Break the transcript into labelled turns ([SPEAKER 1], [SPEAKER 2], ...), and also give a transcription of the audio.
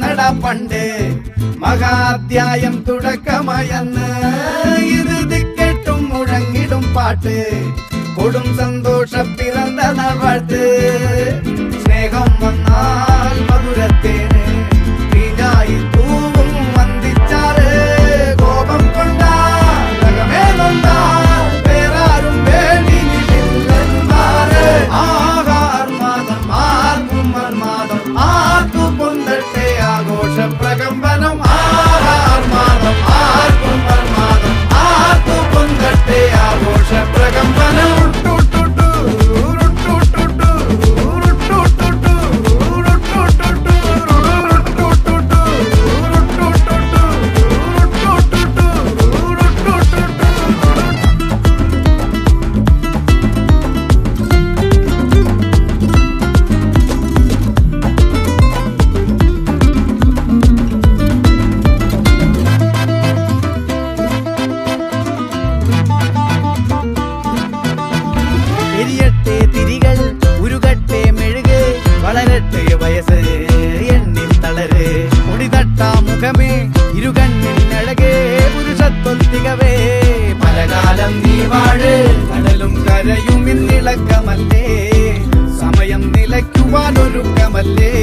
[SPEAKER 1] വന്നട പണ്ട് മഹാധ്യായം തുടക്കമയന്ന് ഇറുതി കേട്ടും മുഴങ്ങിടും പാട്ട് കൊടും സന്തോഷ പിറന്ന നാൾ വാഴ്ത്ത് സ്നേഹം വന്നാൽ മധുരത്തേന് തീഞ്ഞായി തൂവും വന്ദിച്ചാറ് കോപം കൊണ്ടാൽ നഖമേ നൊന്താൽ വേറാരും വേണ്ടിയില്ലെന്നാറ് ആഹാർമാദം ആർക്കും മന്മാദം ആർക്കു പൊന്തട്ടെ ആഘോഷ പ്രകമ്പനം ആഹാർമാദം ആർക്കും മന്മാദം ആർക്കു പൊന്തട്ടെ ആഘോഷ പ്രകമ്പനം എരിയട്ടെ തിരികൾ ഉരുകട്ടെ മെഴുക് വളരട്ടെ വയസ്സ് എണ്ണിൽ തളര് മുടിതട്ടാ മുഖമേ ഇരുകണ്ണിനഴകേ പുരുഷത്വത്തികവേ പലകാലം നീ വാഴ് കടലും കരയും ഇന്നിളക്കമല്ലേ സമയം നിലയ്ക്കുവാനൊരുക്കമല്ലേ